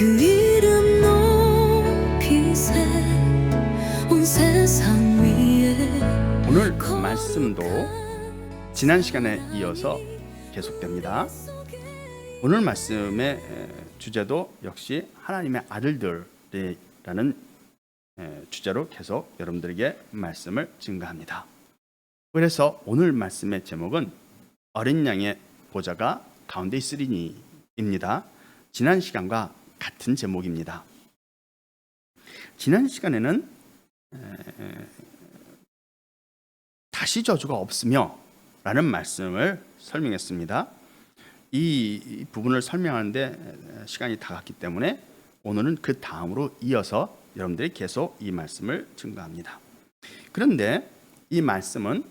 그 이름 높이세 온 세상 위에 오늘 말씀도 지난 시간에 이어서 계속됩니다. 오늘 말씀의 주제도 역시 하나님의 아들들이라는 주제로 계속 여러분들에게 말씀을 증거합니다. 그래서 오늘 말씀의 제목은 어린 양의 보좌가 가운데 있으리니입니다. 지난 시간과 같은 제목입니다. 지난 시간에는 다시 저주가 없으며 라는 말씀을 설명했습니다. 이 부분을 설명하는데 시간이 다 갔기 때문에 오늘은 그 다음으로 이어서 여러분들이 계속 이 말씀을 증거합니다. 그런데 이 말씀은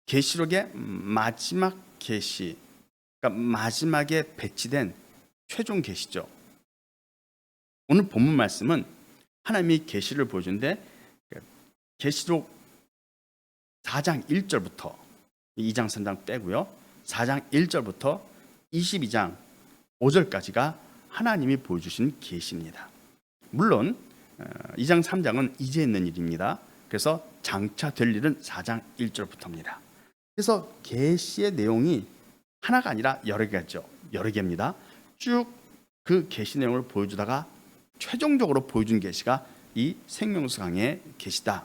계시록의 마지막 계시, 그러니까 마지막에 배치된 최종 계시죠. 오늘 본문 말씀은 하나님이 계시를 보여주는데 계시록 4장 1절부터 2장 3장 빼고요. 4장 1절부터 22장 5절까지가 하나님이 보여주신 계시입니다. 물론 2장 3장은 이제 있는 일입니다. 그래서 장차 될 일은 4장 1절부터입니다. 그래서 계시의 내용이 하나가 아니라 여러 개죠. 여러 개입니다. 쭉 그 계시 내용을 보여주다가 최종적으로 보여준 계시가 이 생명수 강의 계시다.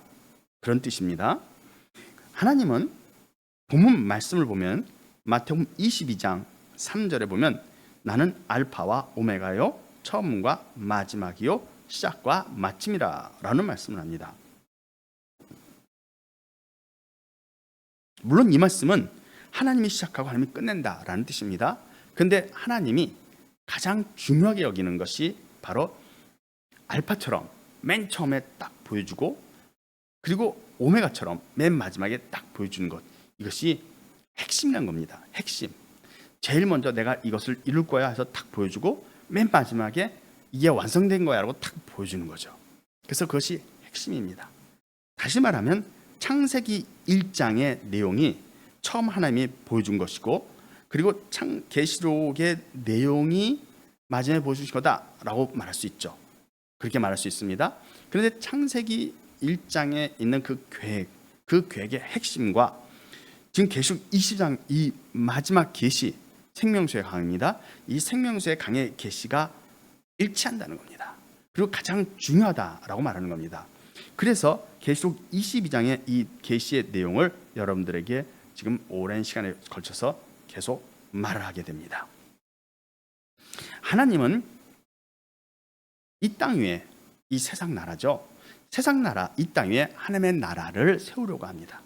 그런 뜻입니다. 하나님은 본문 말씀을 보면 마태복음 22장 3절에 보면 나는 알파와 오메가요 처음과 마지막이요 시작과 마침이라 라는 말씀을 합니다. 물론 이 말씀은 하나님이 시작하고 하나님이 끝낸다 라는 뜻입니다. 그런데 하나님이 가장 중요하게 여기는 것이 바로 알파처럼 맨 처음에 딱 보여주고 그리고 오메가처럼 맨 마지막에 딱 보여주는 것, 이것이 핵심이란 겁니다. 핵심. 제일 먼저 내가 이것을 이룰 거야 해서 딱 보여주고 맨 마지막에 이게 완성된 거야 라고 딱 보여주는 거죠. 그래서 그것이 핵심입니다. 다시 말하면 창세기 1장의 내용이 처음 하나님이 보여준 것이고 그리고 계시록의 내용이 마지막에 보여주신 거다라고 말할 수 있죠. 그렇게 말할 수 있습니다. 그런데 창세기 1장에 있는 그 계획의 핵심과 지금 계시록 20장 이 마지막 계시 생명수의 강입니다. 이 생명수의 강의 계시가 일치한다는 겁니다. 그리고 가장 중요하다라고 말하는 겁니다. 그래서 계시록 22장의 이 계시의 내용을 여러분들에게 지금 오랜 시간에 걸쳐서 계속 말을 하게 됩니다. 하나님은 이 땅 위에 이 세상 나라죠. 세상 나라, 이 땅 위에 하나님의 나라를 세우려고 합니다.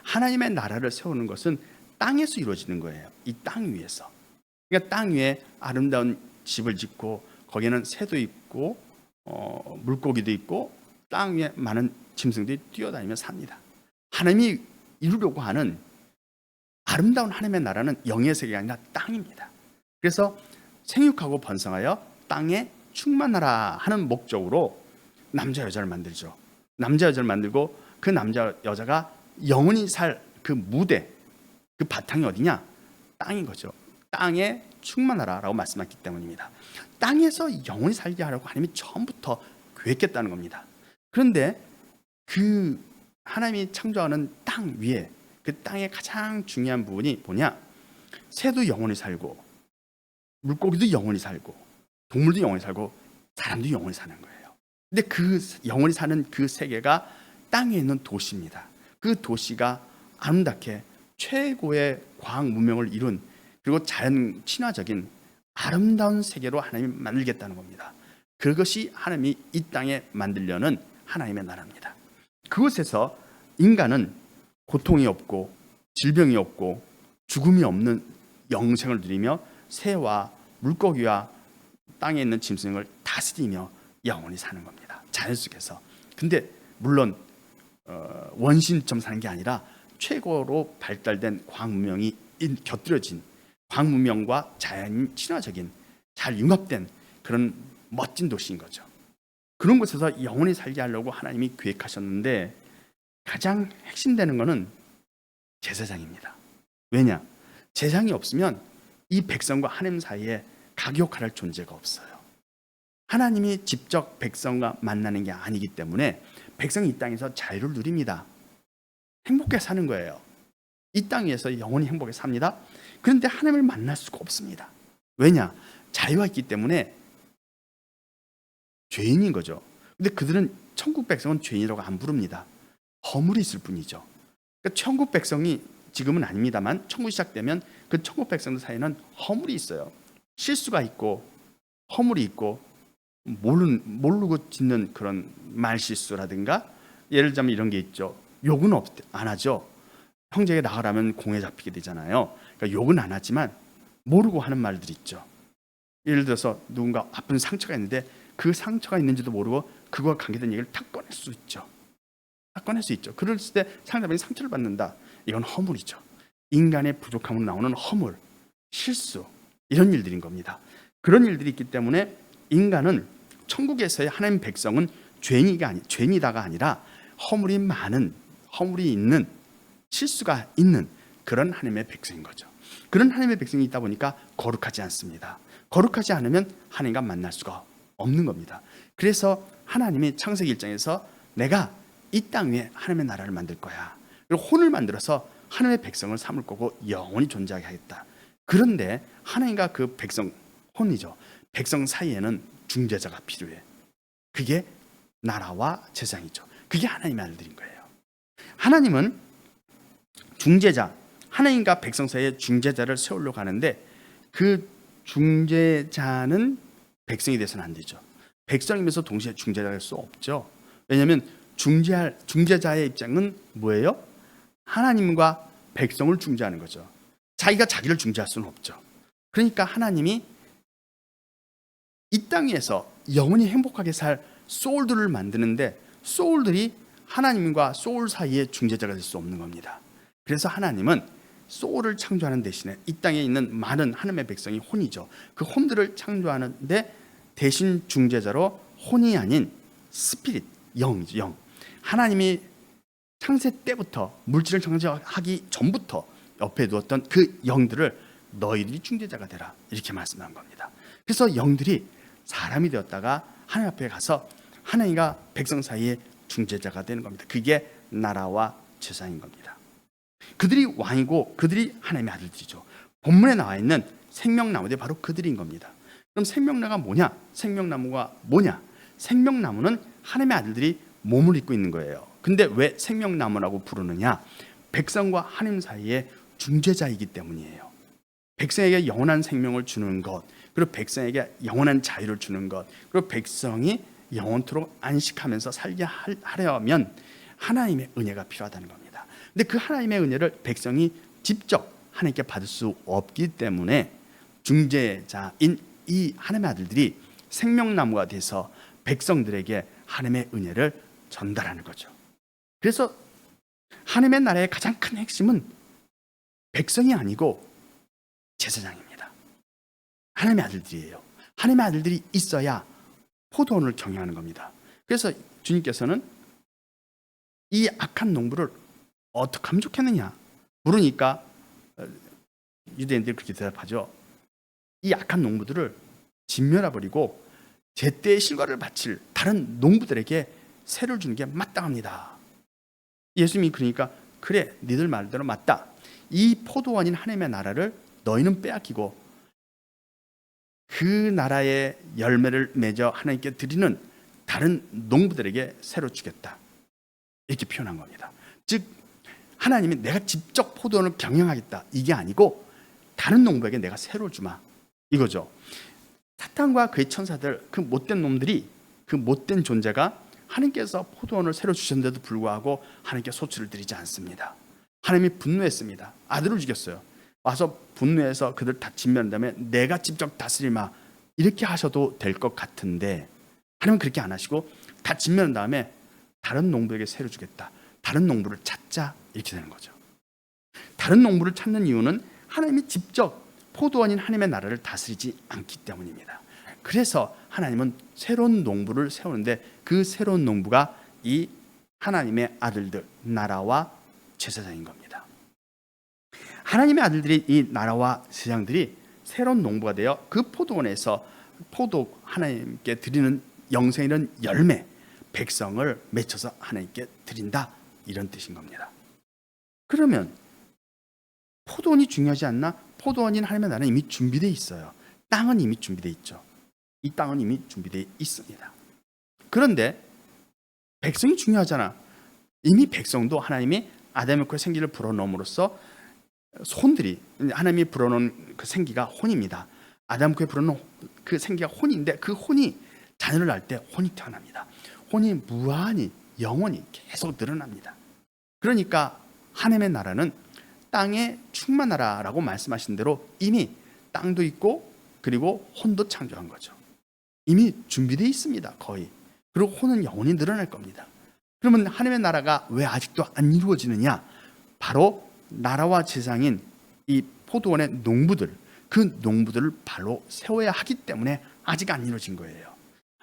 하나님의 나라를 세우는 것은 땅에서 이루어지는 거예요. 이 땅 위에서. 그러니까 땅 위에 아름다운 집을 짓고 거기에는 새도 있고 물고기도 있고 땅 위에 많은 짐승들이 뛰어다니며 삽니다. 하나님이 이루려고 하는 아름다운 하나님의 나라는 영의 세계가 아니라 땅입니다. 그래서 생육하고 번성하여 땅에 충만하라 하는 목적으로 남자 여자를 만들죠. 남자 여자를 만들고 그 남자 여자가 영원히 살 그 무대, 그 바탕이 어디냐? 땅인 거죠. 땅에 충만하라라고 말씀했기 때문입니다. 땅에서 영원히 살게 하려고 하나님이 처음부터 계획했다는 겁니다. 그런데 그 하나님이 창조하는 땅 위에 그 땅의 가장 중요한 부분이 뭐냐? 새도 영원히 살고 물고기도 영원히 살고 동물도 영원히 살고 사람도 영원히 사는 거예요. 근데 그 영원히 사는 그 세계가 땅에 있는 도시입니다. 그 도시가 아름답게 최고의 과학 문명을 이룬 그리고 자연 친화적인 아름다운 세계로 하나님이 만들겠다는 겁니다. 그것이 하나님이 이 땅에 만들려는 하나님의 나라입니다. 그곳에서 인간은 고통이 없고 질병이 없고 죽음이 없는 영생을 누리며 새와 물고기와 땅에 있는 짐승을 다스리며 영원히 사는 겁니다. 자연 속에서. 근데 물론 원신처럼 사는 게 아니라 최고로 발달된 과학 문명이 곁들여진 과학 문명과 자연 친화적인 잘 융합된 그런 멋진 도시인 거죠. 그런 곳에서 영원히 살게 하려고 하나님이 계획하셨는데 가장 핵심되는 것은 제사장입니다. 왜냐? 제사장이 없으면 이 백성과 하나님 사이에 가격할 존재가 없어요. 하나님이 직접 백성과 만나는 게 아니기 때문에 백성이 이 땅에서 자유를 누립니다. 행복하게 사는 거예요. 이 땅 위에서 영원히 행복하게 삽니다. 그런데 하나님을 만날 수가 없습니다. 왜냐? 자유가 있기 때문에 죄인인 거죠. 근데 그들은 천국 백성은 죄인이라고 안 부릅니다. 허물이 있을 뿐이죠. 그러니까 천국 백성이 지금은 아닙니다만 천국이 시작되면 그 천국 백성들 사이에는 허물이 있어요. 실수가 있고 허물이 있고 모르고 짓는 그런 말실수라든가, 예를 들자면 이런 게 있죠. 욕은 안 하죠. 형제에게 나가라면 공에 잡히게 되잖아요. 그러니까 욕은 안 하지만 모르고 하는 말들이 있죠. 예를 들어서 누군가 아픈 상처가 있는데 그 상처가 있는지도 모르고 그거와 관계된 얘기를 탁 꺼낼 수 있죠. 탁 꺼낼 수 있죠. 그럴 때 상대방이 상처를 받는다. 이건 허물이죠. 인간의 부족함으로 나오는 허물, 실수, 이런 일들인 겁니다. 그런 일들이 있기 때문에 인간은 천국에서의 하나님 백성은 죄인이다가 아니라 허물이 많은, 허물이 있는, 실수가 있는 그런 하나님의 백성인 거죠. 그런 하나님의 백성이 있다 보니까 거룩하지 않습니다. 거룩하지 않으면 하나님과 만날 수가 없는 겁니다. 그래서 하나님이 창세기 1장에서 내가 이 땅 위에 하나님의 나라를 만들 거야, 그리고 혼을 만들어서 하나님의 백성을 삼을 거고 영원히 존재하게 하겠다. 그런데 하나님과 그 백성, 혼이죠, 백성 사이에는 중재자가 필요해. 그게 나라와 제사장이죠. 그게 하나님의 아들들인 거예요. 하나님은 중재자, 하나님과 백성 사이에 중재자를 세우려고 하는데 그 중재자는 백성이 돼서는 안 되죠. 백성이면서 동시에 중재자가 될 수 없죠. 왜냐하면 중재자의 입장은 뭐예요? 하나님과 백성을 중재하는 거죠. 자기가 자기를 중재할 수는 없죠. 그러니까 하나님이 이 땅에서 영원히 행복하게 살 소울들을 만드는데 소울들이 하나님과 소울 사이에 중재자가 될 수 없는 겁니다. 그래서 하나님은 소울을 창조하는 대신에 이 땅에 있는 많은 하나님의 백성이 혼이죠. 그 혼들을 창조하는데 대신 중재자로 혼이 아닌 스피릿, 영이죠. 영. 하나님이 창세 때부터 물질을 창조하기 전부터 옆에 두었던 그 영들을 너희들이 중재자가 되라, 이렇게 말씀한 겁니다. 그래서 영들이 사람이 되었다가 하나님 앞에 가서 하나님과 백성 사이에 중재자가 되는 겁니다. 그게 나라와 제사인 겁니다. 그들이 왕이고 그들이 하나님의 아들들이죠. 본문에 나와 있는 생명나무들이 바로 그들인 겁니다. 그럼 생명나무가 뭐냐? 생명나무가 뭐냐? 생명나무는 하나님의 아들들이 몸을 입고 있는 거예요. 근데 왜 생명나무라고 부르느냐? 백성과 하나님 사이에 중재자이기 때문이에요. 백성에게 영원한 생명을 주는 것, 그리고 백성에게 영원한 자유를 주는 것, 그리고 백성이 영원토록 안식하면서 살게 하려면 하나님의 은혜가 필요하다는 겁니다. 근데 그 하나님의 은혜를 백성이 직접 하나님께 받을 수 없기 때문에 중재자인 이 하나님의 아들들이 생명나무가 돼서 백성들에게 하나님의 은혜를 전달하는 거죠. 그래서 하나님의 나라의 가장 큰 핵심은 백성이 아니고 제사장입니다. 하나님의 아들들이에요. 하나님의 아들들이 있어야 포도원을 경영하는 겁니다. 그래서 주님께서는 이 악한 농부를 어떻게 하면 좋겠느냐 물으니까 유대인들이 그렇게 대답하죠. 이 악한 농부들을 진멸해버리고 제때의 실과를 바칠 다른 농부들에게 세를 주는 게 마땅합니다. 예수님이 그러니까 그래, 니들 말대로 맞다. 이 포도원인 하나님의 나라를 너희는 빼앗기고 그 나라의 열매를 맺어 하나님께 드리는 다른 농부들에게 세로 주겠다, 이렇게 표현한 겁니다. 즉 하나님이 내가 직접 포도원을 경영하겠다, 이게 아니고 다른 농부에게 내가 세로 주마, 이거죠. 사탄과 그의 천사들, 그 못된 놈들이, 그 못된 존재가 하나님께서 포도원을 새로 주셨는데도 불구하고 하나님께 소출을 드리지 않습니다. 하나님이 분노했습니다. 아들을 죽였어요. 와서 분노해서 그들 다 진멸한 다음에 내가 직접 다스리마, 이렇게 하셔도 될 것 같은데 하나님은 그렇게 안 하시고 다 진멸한 다음에 다른 농부에게 새로 주겠다, 다른 농부를 찾자, 이렇게 되는 거죠. 다른 농부를 찾는 이유는 하나님이 직접 포도원인 하나님의 나라를 다스리지 않기 때문입니다. 그래서 하나님은 새로운 농부를 세우는데 그 새로운 농부가 이 하나님의 아들들, 나라와 제사장인 겁니다. 하나님의 아들들이, 이 나라와 제사장들이 새로운 농부가 되어 그 포도원에서 포도 하나님께 드리는 영생이는 열매, 백성을 맺혀서 하나님께 드린다, 이런 뜻인 겁니다. 그러면 포도원이 중요하지 않나? 포도원인 하나님의 나라는 이미 준비되어 있어요. 땅은 이미 준비되어 있죠. 이 땅은 이미 준비되어 있습니다. 그런데 백성이 중요하잖아. 이미 백성도 하나님이 아담의 코에 생기를 불어넣음으로써 혼들이, 하나님이 불어넣은 그 생기가 혼입니다. 아담 코에 불어넣은 그 생기가 혼인데, 그 혼이 자녀를 낳을 때 혼이 태어납니다. 혼이 무한히 영원히 계속 늘어납니다. 그러니까 하나님의 나라는 땅에 충만하라라고 말씀하신 대로 이미 땅도 있고 그리고 혼도 창조한 거죠. 이미 준비되어 있습니다, 거의. 그리고 혼은 영원히 늘어날 겁니다. 그러면 하나님의 나라가 왜 아직도 안 이루어지느냐? 바로 나라와 제상인 이 포도원의 농부들, 그 농부들을 발로 세워야 하기 때문에 아직 안 이루어진 거예요.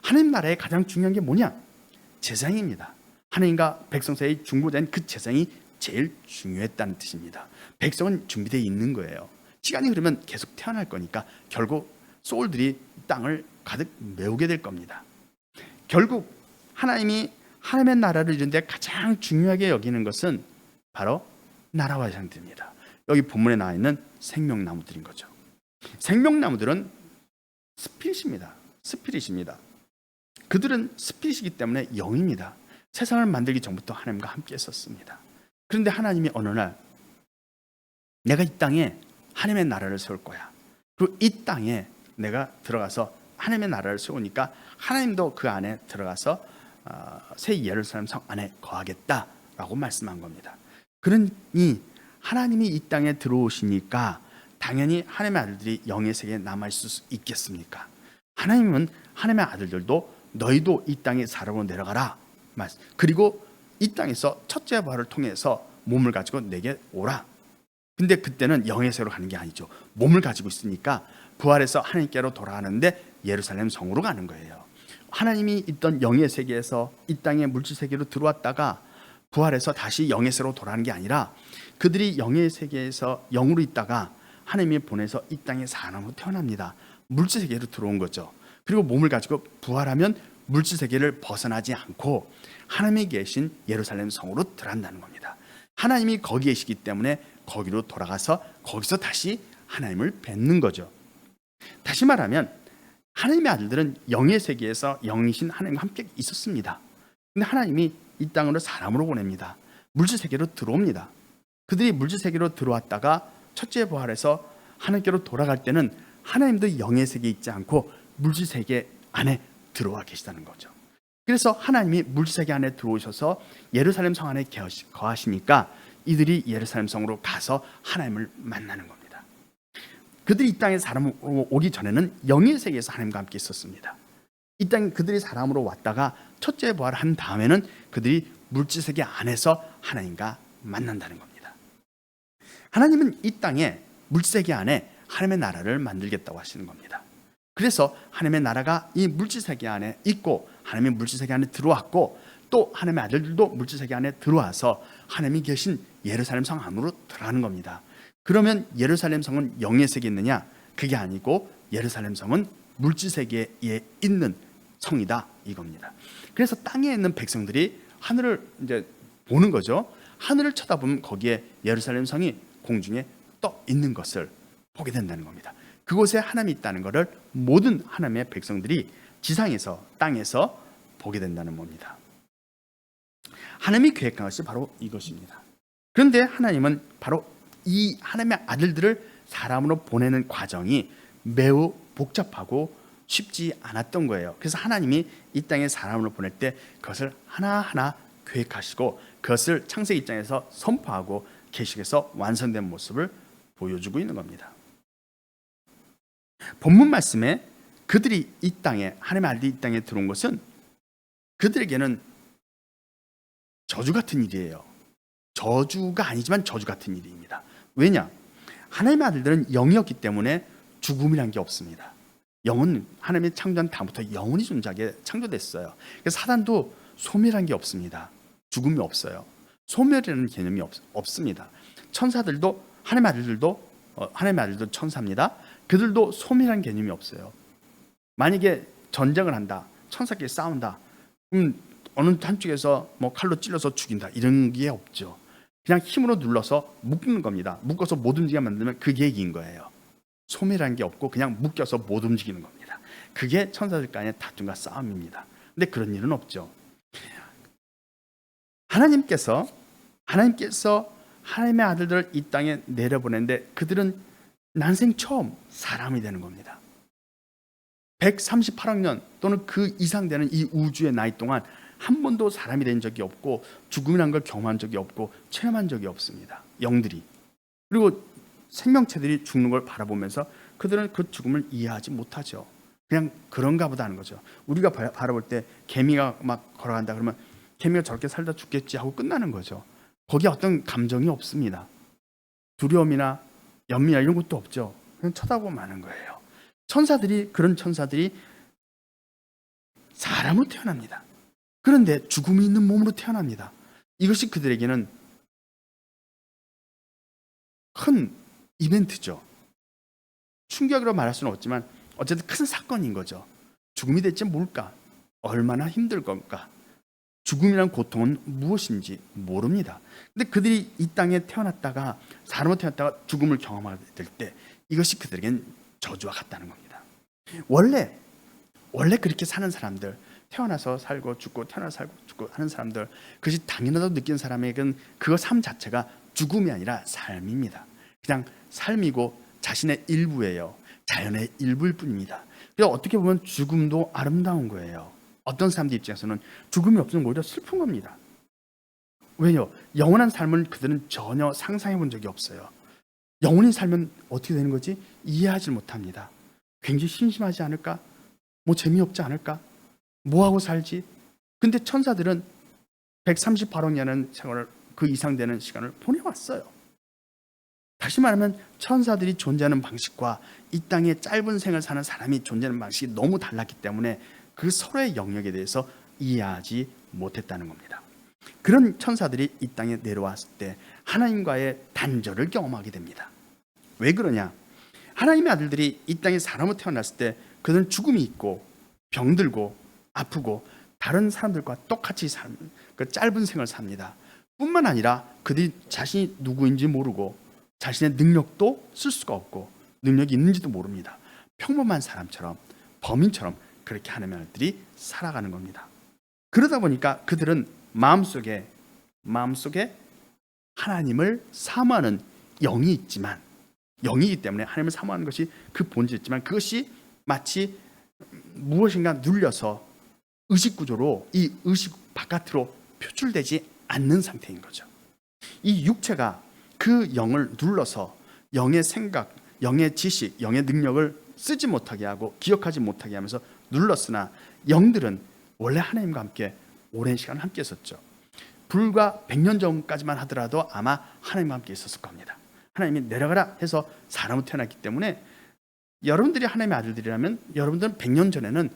하나님 나라의 가장 중요한 게 뭐냐? 제상입니다. 하나님과 백성 사이의 중보자인 그 제상이 제일 중요했다는 뜻입니다. 백성은 준비되어 있는 거예요. 시간이 흐르면 계속 태어날 거니까 결국 소울들이 땅을 가득 메우게 될 겁니다. 결국 하나님이 하나님의 나라를 이루는데 가장 중요하게 여기는 것은 바로 나라와 제상들입니다. 여기 본문에 나와 있는 생명나무들인 거죠. 생명나무들은 스피릿입니다. 스피릿입니다. 그들은 스피릿이기 때문에 영입니다. 세상을 만들기 전부터 하나님과 함께 했었습니다. 그런데 하나님이 어느 날 내가 이 땅에 하나님의 나라를 세울 거야. 그리고 이 땅에 내가 들어가서 하나님의 나라를 세우니까 하나님도 그 안에 들어가서 새 예루살렘 성 안에 거하겠다라고 말씀한 겁니다. 그러니 하나님이 이 땅에 들어오시니까 당연히 하나님의 아들들이 영의 세계에 남아있을 수 있겠습니까? 하나님은 하나님의 아들들도 너희도 이 땅에 사람으로 내려가라. 그리고 이 땅에서 첫째 부활을 통해서 몸을 가지고 내게 오라. 근데 그때는 영의 세계로 가는 게 아니죠. 몸을 가지고 있으니까 부활해서 하나님께로 돌아가는데 예루살렘 성으로 가는 거예요. 하나님이 있던 영의 세계에서 이 땅의 물질 세계로 들어왔다가 부활해서 다시 영의 세계로 돌아가는 게 아니라 그들이 영의 세계에서 영으로 있다가 하나님이 보내서 이 땅에 사람으로 태어납니다. 물질 세계로 들어온 거죠. 그리고 몸을 가지고 부활하면 물질 세계를 벗어나지 않고 하나님이 계신 예루살렘 성으로 들어간다는 겁니다. 하나님이 거기 계시기 때문에 거기로 돌아가서 거기서 다시 하나님을 뵙는 거죠. 다시 말하면 하나님의 아들들은 영의 세계에서 영이신 하나님과 함께 있었습니다. 근데 하나님이 이 땅으로 사람으로 보냅니다. 물질 세계로 들어옵니다. 그들이 물질 세계로 들어왔다가 첫째 부활해서 하나님께로 돌아갈 때는 하나님도 영의 세계에 있지 않고 물질 세계 안에 들어와 계시다는 거죠. 그래서 하나님이 물질 세계 안에 들어오셔서 예루살렘 성 안에 거하시니까 이들이 예루살렘 성으로 가서 하나님을 만나는 겁니다. 그들이 이 땅에 사람으로 오기 전에는 영의 세계에서 하나님과 함께 있었습니다. 이 땅에 그들이 사람으로 왔다가 첫째 부활을 한 다음에는 그들이 물질 세계 안에서 하나님과 만난다는 겁니다. 하나님은 이 땅에 물질 세계 안에 하나님의 나라를 만들겠다고 하시는 겁니다. 그래서 하나님의 나라가 이 물질 세계 안에 있고 하나님의 물질 세계 안에 들어왔고 또 하나님의 아들들도 물질 세계 안에 들어와서 하나님이 계신 예루살렘 성 안으로 들어가는 겁니다. 그러면 예루살렘 성은 영의 세계에 있느냐? 그게 아니고 예루살렘 성은 물질 세계에 있는 성이다, 이겁니다. 그래서 땅에 있는 백성들이 하늘을 이제 보는 거죠. 하늘을 쳐다보면 거기에 예루살렘 성이 공중에 떠 있는 것을 보게 된다는 겁니다. 그곳에 하나님이 있다는 것을 모든 하나님의 백성들이 지상에서, 땅에서 보게 된다는 겁니다. 하나님이 계획한 것이 바로 이것입니다. 그런데 하나님은 바로 이 하나님의 아들들을 사람으로 보내는 과정이 매우 복잡하고 쉽지 않았던 거예요. 그래서 하나님이 이 땅에 사람으로 보낼 때 그것을 하나하나 계획하시고 그것을 창세기 1장에서 선포하고 계시에서 완성된 모습을 보여주고 있는 겁니다. 본문 말씀에 그들이 이 땅에, 하나님의 아들이 이 땅에 들어온 것은 그들에게는 저주 같은 일이에요. 저주가 아니지만 저주 같은 일입니다. 왜냐? 하나님의 아들들은 영이었기 때문에 죽음이란 게 없습니다. 영은 하나님의 창조한 다음부터 영원히 존재하게 창조됐어요. 그래서 사단도 소멸한 게 없습니다. 죽음이 없어요. 소멸이라는 개념이 없습니다. 천사들도, 하나님의 아들들도 천사입니다. 그들도 소멸한 개념이 없어요. 만약에 전쟁을 한다, 천사끼리 싸운다, 그럼 어느 한쪽에서 뭐 칼로 찔러서 죽인다 이런 게 없죠. 그냥 힘으로 눌러서 묶는 겁니다. 묶어서 못 움직이게 만들면 그게 이긴 거예요. 소멸한 게 없고 그냥 묶여서 못 움직이는 겁니다. 그게 천사들 간의 다툼과 싸움입니다. 근데 그런 일은 없죠. 하나님께서 하나님의 아들들을 이 땅에 내려보냈는데 그들은 난생 처음 사람이 되는 겁니다. 138억 년 또는 그 이상 되는 이 우주의 나이 동안 한 번도 사람이 된 적이 없고 죽음이라는 걸 경험한 적이 없고 체험한 적이 없습니다. 영들이. 그리고 생명체들이 죽는 걸 바라보면서 그들은 그 죽음을 이해하지 못하죠. 그냥 그런가 보다 하는 거죠. 우리가 바라볼 때 개미가 막 걸어간다 그러면 개미가 저렇게 살다 죽겠지 하고 끝나는 거죠. 거기에 어떤 감정이 없습니다. 두려움이나 연민이나 이런 것도 없죠. 그냥 쳐다보고 마는 거예요. 그런 천사들이 사람으로 태어납니다. 그런데 죽음이 있는 몸으로 태어납니다. 이것이 그들에게는 큰 이벤트죠. 충격으로 말할 수는 없지만 어쨌든 큰 사건인 거죠. 죽음이 대체 뭘까? 얼마나 힘들 건가? 죽음이란 고통은 무엇인지 모릅니다. 근데 그들이 이 땅에 태어났다가 사람으로 태어났다가 죽음을 경험하게 될 때 이것이 그들에겐 저주와 같다는 겁니다. 원래 그렇게 사는 사람들, 태어나서 살고 죽고 태어나서 살고 죽고 하는 사람들, 그것이 당연하다고 느끼는 사람에게는 그거 삶 자체가 죽음이 아니라 삶입니다. 그냥 삶이고 자신의 일부예요. 자연의 일부일 뿐입니다. 그래서 어떻게 보면 죽음도 아름다운 거예요. 어떤 사람들 입장에서는 죽음이 없으면 오히려 슬픈 겁니다. 왜요? 영원한 삶을 그들은 전혀 상상해 본 적이 없어요. 영원히 살면 어떻게 되는 거지? 이해하지 못합니다. 굉장히 심심하지 않을까? 뭐 재미없지 않을까? 뭐하고 살지? 근데 천사들은 138억 년의 생활을 그 이상 되는 시간을 보내왔어요. 다시 말하면 천사들이 존재하는 방식과 이 땅에 짧은 생을 사는 사람이 존재하는 방식이 너무 달랐기 때문에 그 서로의 영역에 대해서 이해하지 못했다는 겁니다. 그런 천사들이 이 땅에 내려왔을 때 하나님과의 단절을 경험하게 됩니다. 왜 그러냐? 하나님의 아들들이 이 땅에 사람으로 태어났을 때 그들은 죽음이 있고 병들고 아프고 다른 사람들과 똑같이 그 짧은 생을 삽니다. 뿐만 아니라 그들이 자신이 누구인지 모르고 자신의 능력도 쓸 수가 없고 능력이 있는지도 모릅니다. 평범한 사람처럼 범인처럼 그렇게 하나님의 아들들이 살아가는 겁니다. 그러다 보니까 그들은 마음속에 하나님을 사모하는 영이 있지만, 영이기 때문에 하나님을 사모하는 것이 그 본질이지만 그것이 마치 무엇인가 눌려서 의식구조로 이 의식 바깥으로 표출되지 않는 상태인 거죠. 이 육체가 그 영을 눌러서 영의 생각, 영의 지식, 영의 능력을 쓰지 못하게 하고 기억하지 못하게 하면서 눌렀으나 영들은 원래 하나님과 함께 오랜 시간 함께 있었죠. 불과 100년 전까지만 하더라도 아마 하나님과 함께 있었을 겁니다. 하나님이 내려가라 해서 사람으로 태어났기 때문에 여러분들이 하나님의 아들들이라면 여러분들은 100년 전에는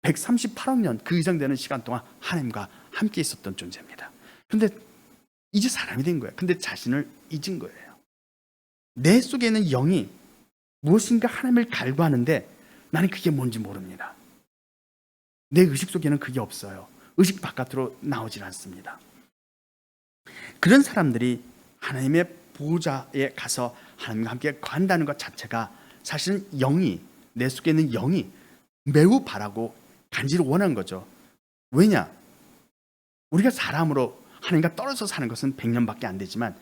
138억 년 그 이상 되는 시간 동안 하나님과 함께 있었던 존재입니다. 그런데 이제 사람이 된 거예요. 근데 자신을 잊은 거예요. 내 속에 있는 영이 무엇인가 하나님을 갈구하는데 나는 그게 뭔지 모릅니다. 내 의식 속에는 그게 없어요. 의식 바깥으로 나오질 않습니다. 그런 사람들이 하나님의 보호자에 가서 하나님과 함께 간다는 것 자체가 사실은 영이, 내 속에 있는 영이 매우 바라고 간절히 원한 거죠. 왜냐? 우리가 사람으로 하나님과 떨어져 사는 것은 100년밖에 안 되지만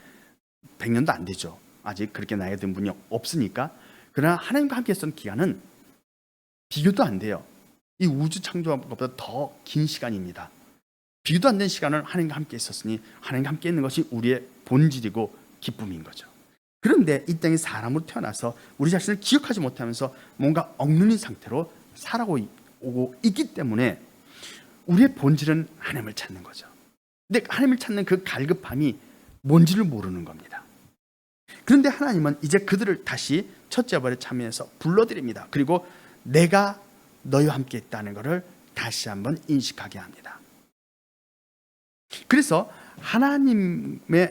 100년도 안 되죠. 아직 그렇게 나이가 든 분이 없으니까. 그러나 하나님과 함께 했던 기간은 비교도 안 돼요. 이 우주 창조한 것보다 더 긴 시간입니다. 비교도 안 된 시간을 하나님과 함께 있었으니 하나님과 함께 있는 것이 우리의 본질이고 기쁨인 거죠. 그런데 이 땅에 사람으로 태어나서 우리 자신을 기억하지 못하면서 뭔가 엉뚱한 상태로 살아오고 있기 때문에 우리의 본질은 하나님을 찾는 거죠. 근데 하나님을 찾는 그 갈급함이 뭔지를 모르는 겁니다. 그런데 하나님은 이제 그들을 다시 첫째 벌에 참여해서 불러드립니다. 그리고 내가 너희와 함께 있다는 것을 다시 한번 인식하게 합니다. 그래서 하나님과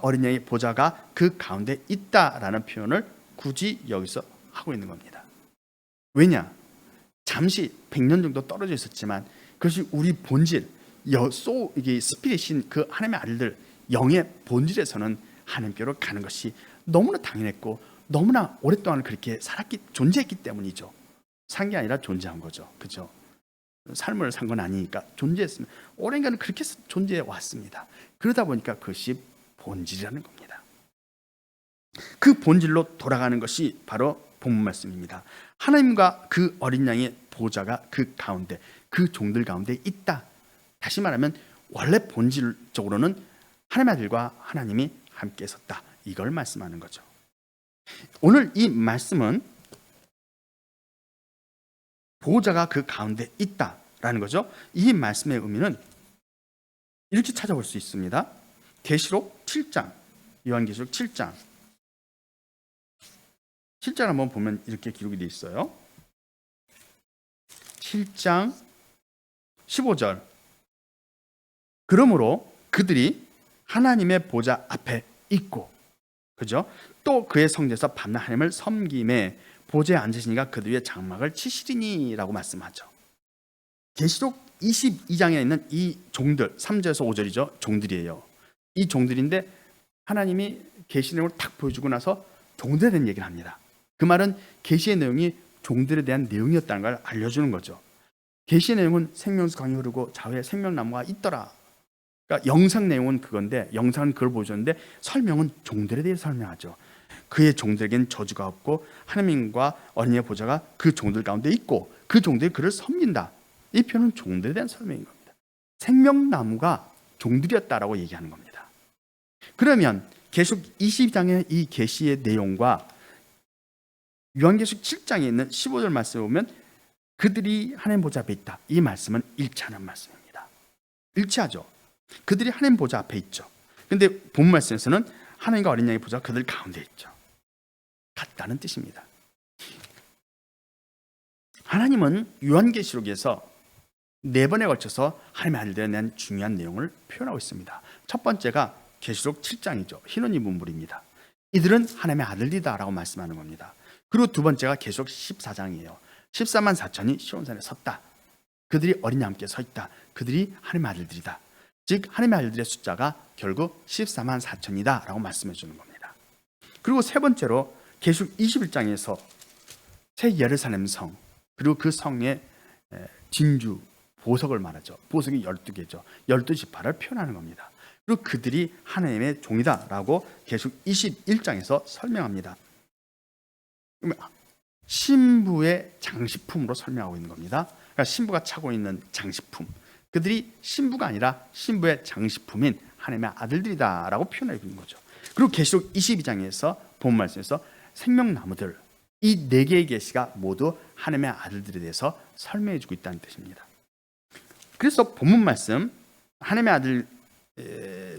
어린 양의 보좌가 그 가운데 있다라는 표현을 굳이 여기서 하고 있는 겁니다. 왜냐? 잠시 100년 정도 떨어져 있었지만 그것이 우리 본질, 이게 스피릿인 그 하나님의 아들들 영의 본질에서는 하나님께로 가는 것이 너무나 당연했고 너무나 오랫동안 그렇게 존재했기 때문이죠. 산 게 아니라 존재한 거죠. 그죠? 삶을 산 건 아니니까 존재했으면 오랜간은 그렇게 존재해 왔습니다. 그러다 보니까 그것이 본질이라는 겁니다. 그 본질로 돌아가는 것이 바로 본문 말씀입니다. 하나님과 그 어린 양의 보좌가 그 가운데, 그 종들 가운데 있다. 다시 말하면 원래 본질적으로는 하나님의 아들과 하나님이 함께 있었다. 이걸 말씀하는 거죠. 오늘 이 말씀은 보호자가 그 가운데 있다라는 거죠. 이 말씀의 의미는 이렇게 찾아볼 수 있습니다. 계시록 7장, 요한계시록 7장 7장 한번 보면 이렇게 기록이 되어 있어요. 7장 15절. 그러므로 그들이 하나님의 보좌 앞에 있고, 그죠? 또 그의 성전에서 밤낮 하나님을 섬김에 보좌에 앉으시니가 그들 위에 장막을 치시리니라고 말씀하죠. 계시록 22장에 있는 이 종들, 3절에서 5절이죠. 종들이에요. 이 종들인데 하나님이 계시 내용을 탁 보여주고 나서 종들에 대한 얘기를 합니다. 그 말은 계시의 내용이 종들에 대한 내용이었다는 걸 알려주는 거죠. 계시의 내용은 생명수 강이 흐르고 좌우에 생명나무가 있더라. 그러니까 영상 내용은 그건데, 영상은 그걸 보여줬는데 설명은 종들에 대해 설명하죠. 그의 종들에겐 저주가 없고 하나님과 어린이의 보좌가 그 종들 가운데 있고 그 종들이 그를 섬긴다. 이 표현은 종들에 대한 설명인 겁니다. 생명나무가 종들이었다라고 얘기하는 겁니다. 그러면 계시록 22장의 이 계시의 내용과 요한계시록 7장에 있는 15절 말씀을 보면 그들이 하나님 보좌 앞에 있다. 이 말씀은 일치하는 말씀입니다. 일치하죠. 그들이 하나님 보좌 앞에 있죠. 그런데 본 말씀에서는 하나님과 어린 양의 보좌가 그들 가운데 있죠. 같다는 뜻입니다. 하나님은 요한계시록에서 4번에 걸쳐서 하나님의 아들들에 대한 중요한 내용을 표현하고 있습니다. 첫 번째가 계시록 7장이죠. 흰옷 입은 무리입니다. 이들은 하나님의 아들이다라고 말씀하는 겁니다. 그리고 두 번째가 계시록 14장이에요. 14만 4천이 시온산에 섰다. 그들이 어린 양과 함께 서 있다. 그들이 하나님의 아들들이다. 즉 하나님의 아들들의 숫자가 결국 14만 4천이다 라고 말씀해 주는 겁니다. 그리고 세 번째로 계시록 21장에서 새 예루살렘 성, 그리고 그 성의 진주, 보석을 말하죠. 보석이 12개죠. 12지파를 표현하는 겁니다. 그리고 그들이 하나님의 종이다 라고 계시록 21장에서 설명합니다. 신부의 장식품으로 설명하고 있는 겁니다. 그러니까 신부가 차고 있는 장식품, 그들이 신부가 아니라 신부의 장식품인 하나님의 아들들이다 라고 표현하고 있는 거죠. 그리고 계시록 22장에서 본 말씀에서 생명나무들, 이 4개의 계시가 모두 하나님의 아들들에 대해서 설명해 주고 있다는 뜻입니다. 그래서 본문 말씀, 하나님의 아들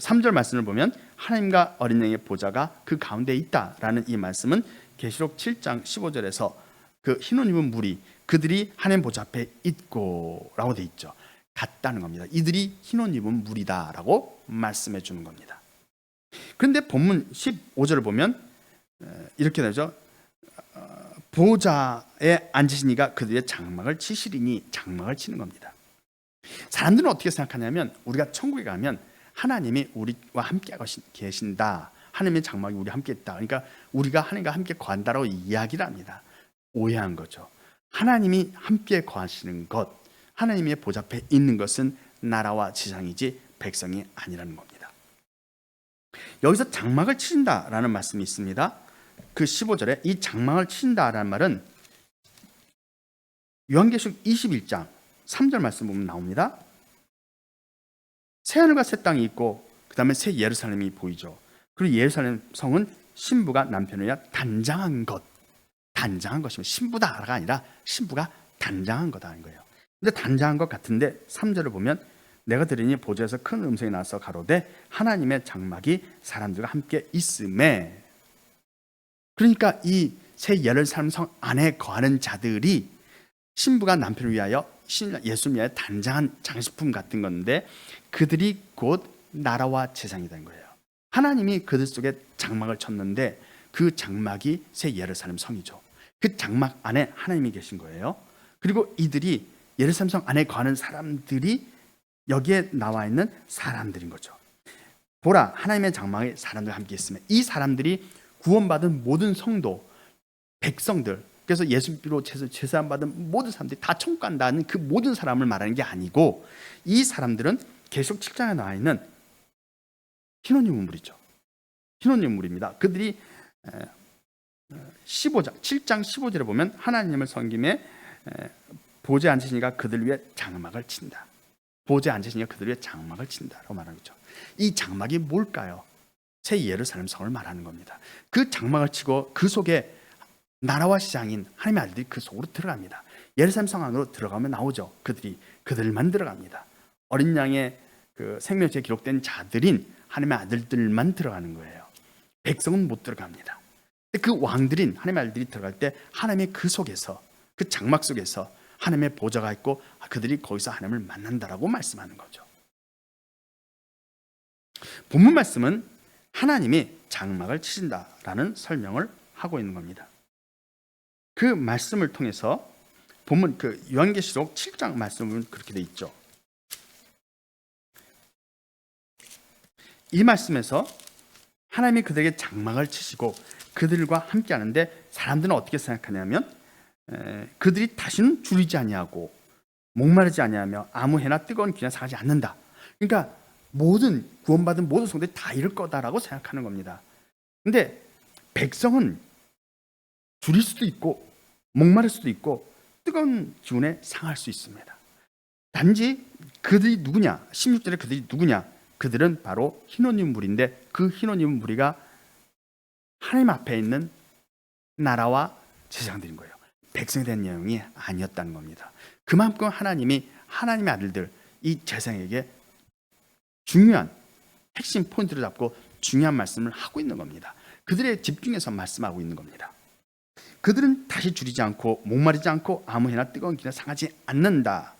3절 말씀을 보면 하나님과 어린 양의 보좌가 그 가운데 있다라는 이 말씀은 계시록 7장 15절에서 그 흰옷 입은 무리, 그들이 하나님 보좌 앞에 있고 라고 돼 있죠. 같다는 겁니다. 이들이 흰옷 입은 무리다라고 말씀해 주는 겁니다. 그런데 본문 15절을 보면 이렇게 되죠. 보좌에 앉으시니가 그들의 장막을 치시리니, 장막을 치는 겁니다. 사람들은 어떻게 생각하냐면 우리가 천국에 가면 하나님이 우리와 함께 계신다, 하나님의 장막이 우리와 함께 있다, 그러니까 우리가 하나님과 함께 거한다라고 이야기를 합니다. 오해한 거죠. 하나님이 함께 거하시는 것, 하나님의 보좌 앞에 있는 것은 나라와 지상이지 백성이 아니라는 겁니다. 여기서 장막을 치신다라는 말씀이 있습니다. 그 15절에 이 장막을 치신다라는 말은 요한계시록 21장 3절 말씀 보면 나옵니다. 새 하늘과 새 땅이 있고 그 다음에 새 예루살렘이 보이죠. 그리고 예루살렘 성은 신부가 남편을 위하여 단장한 것, 단장한 것이면 신부다가 아니라 신부가 단장한 거다는 거예요. 근데 단장한 것 같은데 3절을 보면 내가 들으니 보좌에서 큰 음성이 나서 가로되 하나님의 장막이 사람들과 함께 있음에, 그러니까 이 새 예루살렘 성 안에 거하는 자들이 신부가 남편을 위하여 예수를 위하여 단장한 장식품 같은 건데 그들이 곧 나라와 재상이된 거예요. 하나님이 그들 속에 장막을 쳤는데 그 장막이 새 예루살렘 성이죠. 그 장막 안에 하나님이 계신 거예요. 그리고 이들이 예루살렘 성 안에 거하는 사람들이 여기에 나와 있는 사람들인 거죠. 보라, 하나님의 장막에 사람들 함께 있으면, 이 사람들이 구원받은 모든 성도, 백성들, 그래서 예수로 제사함 받은 모든 사람들이 다 천국 간다는 그 모든 사람을 말하는 게 아니고, 이 사람들은 계속 7장에 나와 있는 흰옷 입은 무리죠. 흰옷 입은 무리입니다. 그들이 7장 15절에 보면 하나님을 섬김에 보좌에 앉으시니까 그들 위에 장막을 친다. 보좌에 앉으시니까 그들 위에 장막을 친다라고 말하는 거죠. 이 장막이 뭘까요? 새 예루살렘 성을 말하는 겁니다. 그 장막을 치고 그 속에 나라와 시장인 하나님의 아들들이 그 속으로 들어갑니다. 예루살렘 성 안으로 들어가면 나오죠. 그들만 들어갑니다. 어린 양의 그 생명책에 기록된 자들인 하나님의 아들들만 들어가는 거예요. 백성은 못 들어갑니다. 그 왕들인 하나님의 아들들이 들어갈 때 하나님의 그 속에서, 그 장막 속에서 하나님의 보좌가 있고 그들이 거기서 하나님을 만난다라고 말씀하는 거죠. 본문 말씀은 하나님이 장막을 치신다라는 설명을 하고 있는 겁니다. 그 말씀을 통해서 본문 그 요한계시록 7장 말씀은 그렇게 돼 있죠. 이 말씀에서 하나님이 그들에게 장막을 치시고 그들과 함께 하는데, 사람들은 어떻게 생각하냐면 그들이 다시는 줄이지 아니하고 목마르지 아니하며 아무 해나 뜨거운 기나 상하지 않는다. 그러니까 모든 구원받은 모든 성도들이 다 이럴 거다라고 생각하는 겁니다. 근데 백성은 줄일 수도 있고 목마를 수도 있고 뜨거운 기운에 상할 수 있습니다. 단지 그들이 누구냐? 16절에 그들이 누구냐? 그들은 바로 흰옷 입은 무리인데, 그 흰옷 입은 무리가 하나님 앞에 있는 나라와 제사장들인 거예요. 백성에 대한 내용이 아니었다는 겁니다. 그만큼 하나님이 하나님의 아들들, 이 제사장에게 중요한 핵심 포인트를 잡고 중요한 말씀을 하고 있는 겁니다. 그들의 집중해서 말씀하고 있는 겁니다. 그들은 다시 줄이지 않고 목마르지 않고 아무 해나 뜨거운 기나 상하지 않는다.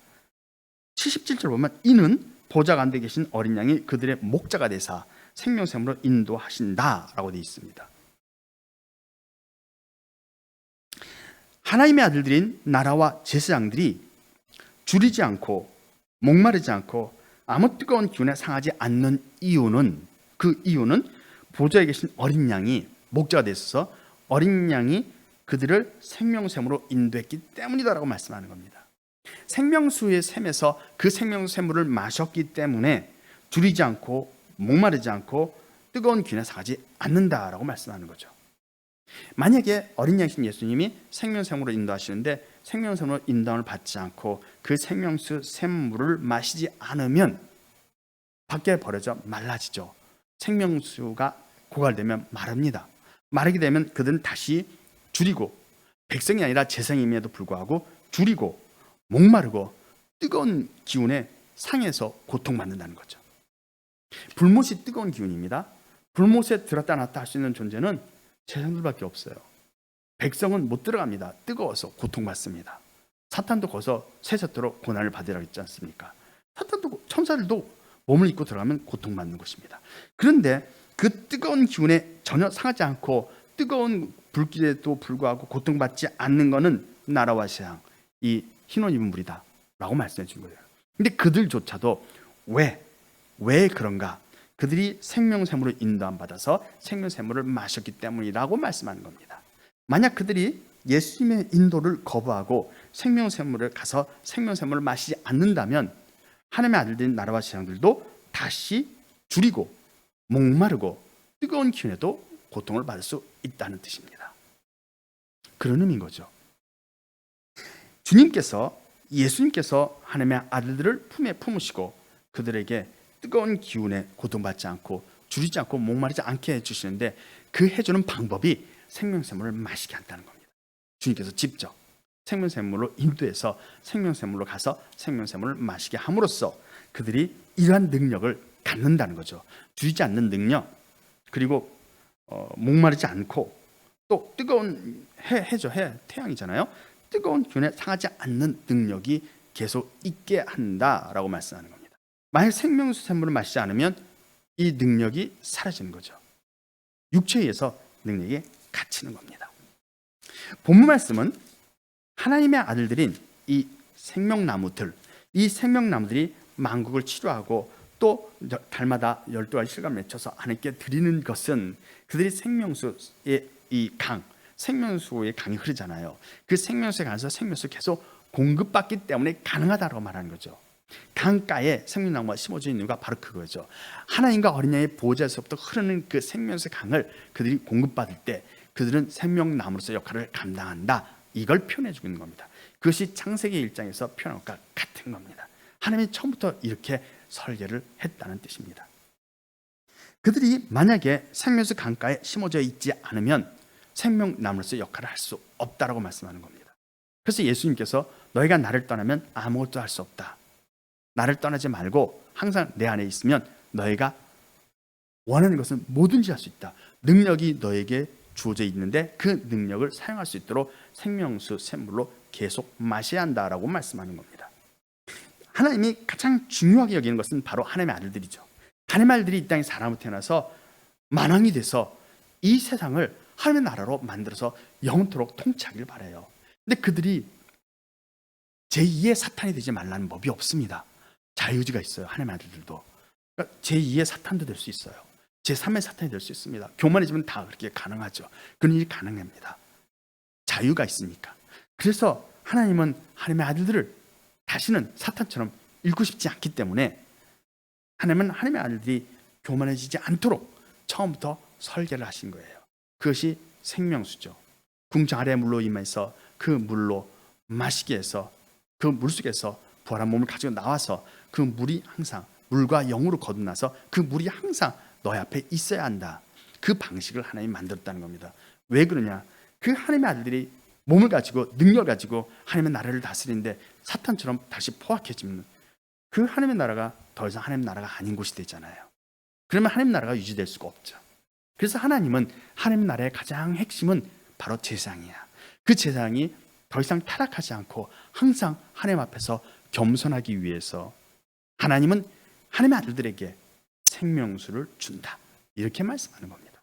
77절 보면 이는 보좌 가운데 계신 어린 양이 그들의 목자가 되사 생명샘으로 인도하신다라고 되어 있습니다. 하나님의 아들들인 나라와 제사장들이 줄이지 않고 목마르지 않고 아무 뜨거운 기운에 상하지 않는 이유는, 그 이유는 보좌에 계신 어린 양이 목자가 되어서 어린 양이 그들을 생명샘으로 인도했기 때문이다라고 말씀하는 겁니다. 생명수의 샘에서 그 생명샘물을 마셨기 때문에 줄이지 않고 목마르지 않고 뜨거운 기운에 상하지 않는다라고 말씀하는 거죠. 만약에 어린 양이신 예수님이 생명샘으로 인도하시는데 생명샘으로 인도함을 받지 않고 그 생명수 샘물을 마시지 않으면 밖에 버려져 말라지죠. 생명수가 고갈되면 마릅니다. 마르게 되면 그들은 다시 줄이고, 백성이 아니라 제사장임에도 불구하고 줄이고 목마르고 뜨거운 기운에 상해서 고통받는다는 거죠. 불못이 뜨거운 기운입니다. 불못에 들었다 놨다 할 수 있는 존재는 제사장들밖에 없어요. 백성은 못 들어갑니다. 뜨거워서 고통받습니다. 사탄도 거기서 세세토록 고난을 받으라고 했지 않습니까? 사탄도, 천사들도 몸을 입고 들어가면 고통받는 것입니다. 그런데 그 뜨거운 기운에 전혀 상하지 않고 뜨거운 불길에도 불구하고 고통받지 않는 것은 나라와 세상, 이 흰옷 입은 무리다 라고 말씀해 준 거예요. 근데 그들조차도 왜 그런가? 그들이 생명샘으로 인도함 받아서 생명샘물을 마셨기 때문이라고 말씀하는 겁니다. 만약 그들이 예수님의 인도를 거부하고 생명샘물을 가서 생명샘물을 마시지 않는다면 하나님의 아들들인 나라와 제사장들도 다시 줄이고 목마르고 뜨거운 기운에도 고통을 받을 수 있다는 뜻입니다. 그런 의미인 거죠. 예수님께서 하나님의 아들들을 품에 품으시고 그들에게 뜨거운 기운에 고통받지 않고 줄이지 않고 목마르지 않게 해주시는데, 그 해주는 방법이 생명샘물을 마시게 한다는 겁니다. 주님께서 직접 생명샘물로 인도해서 생명샘물로 가서 생명샘물을 마시게 함으로써 그들이 이러한 능력을 갖는다는 거죠. 줄이지 않는 능력, 그리고 목마르지 않고 또 뜨거운 해죠. 태양이잖아요. 뜨거운 기운에 상하지 않는 능력이 계속 있게 한다라고 말씀하는 겁니다. 만약 생명수 샘물을 마시지 않으면 이 능력이 사라지는 거죠. 육체에 의해서 능력이 갇히는 겁니다. 본문 말씀은 하나님의 아들들인 이 생명나무들, 이 생명나무들이 만국을 치료하고 또 달마다 12가지 실감을 맺혀서 하나님께 드리는 것은 그들이 생명수의 이 강, 생명수의 강이 흐르잖아요. 그 생명수에 가서 생명수 계속 공급받기 때문에 가능하다고 말하는 거죠. 강가에 생명나무가 심어져 있는 이유가 바로 그거죠. 하나님과 어린 양의 보호자에서부터 흐르는 그 생명수의 강을 그들이 공급받을 때 그들은 생명나무로서 역할을 감당한다. 이걸 표현해 주고 있는 겁니다. 그것이 창세기 1장에서 표현한 것과 같은 겁니다. 하나님이 처음부터 이렇게 설계를 했다는 뜻입니다. 그들이 만약에 생명수 강가에 심어져 있지 않으면 생명나무로서 역할을 할 수 없다라고 말씀하는 겁니다. 그래서 예수님께서 너희가 나를 떠나면 아무것도 할 수 없다. 나를 떠나지 말고 항상 내 안에 있으면 너희가 원하는 것은 뭐든지 할 수 있다. 능력이 너에게 주어져 있는데 그 능력을 사용할 수 있도록 생명수 샘물로 계속 마셔야 한다라고 말씀하는 겁니다. 하나님이 가장 중요하게 여기는 것은 바로 하나님의 아들들이죠. 하나님의 아들들이 이 땅에 사람으로 태어나서 만왕이 돼서 이 세상을 하나님의 나라로 만들어서 영원토록 통치하길 바라요. 근데 그들이 제2의 사탄이 되지 말라는 법이 없습니다. 자유의지가 있어요. 하나님의 아들들도. 그러니까 제2의 사탄도 될 수 있어요. 제3의 사탄이 될 수 있습니다. 교만해지면 다 그렇게 가능하죠. 그런 일이 가능합니다. 자유가 있으니까. 그래서 하나님은 하나님의 아들들을 다시는 사탄처럼 잃고 싶지 않기 때문에 하나님은 하나님의 아들들이 교만해지지 않도록 처음부터 설계를 하신 거예요. 그것이 생명수죠. 궁창 아래 물로 임해서 그 물로 마시게 해서 그 물속에서 부활한 몸을 가지고 나와서 그 물이 항상 물과 영으로 거듭나서 그 물이 항상 너희 앞에 있어야 한다. 그 방식을 하나님이 만들었다는 겁니다. 왜 그러냐? 그 하나님의 아들들이 몸을 가지고 능력을 가지고 하나님의 나라를 다스리는데 사탄처럼 다시 포악해지면 그 하나님의 나라가 더 이상 하나님의 나라가 아닌 곳이 되잖아요. 그러면 하나님의 나라가 유지될 수가 없죠. 그래서 하나님은 하나님의 나라의 가장 핵심은 바로 제사장이야. 그 제사장이 더 이상 타락하지 않고 항상 하나님 앞에서 겸손하기 위해서 하나님은 하나님의 아들들에게 생명수를 준다. 이렇게 말씀하는 겁니다.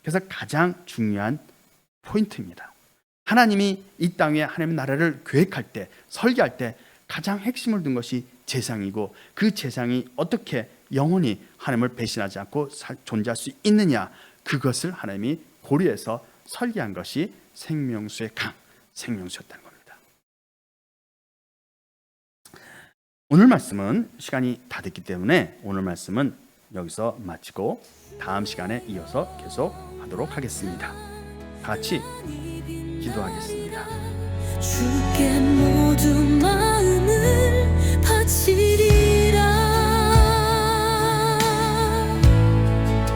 그래서 가장 중요한 포인트입니다. 하나님이 이 땅에 하나님의 나라를 계획할 때, 설계할 때 가장 핵심을 둔 것이 제사장이고 그 제사장이 어떻게 영원히 하나님을 배신하지 않고 존재할 수 있느냐, 그것을 하나님이 고려해서 설계한 것이 생명수의 강, 생명수였다는 겁니다. 오늘 말씀은 시간이 다 됐기 때문에 오늘 말씀은 여기서 마치고 다음 시간에 이어서 계속 하도록 하겠습니다. 같이 기도하겠습니다. 주께 모두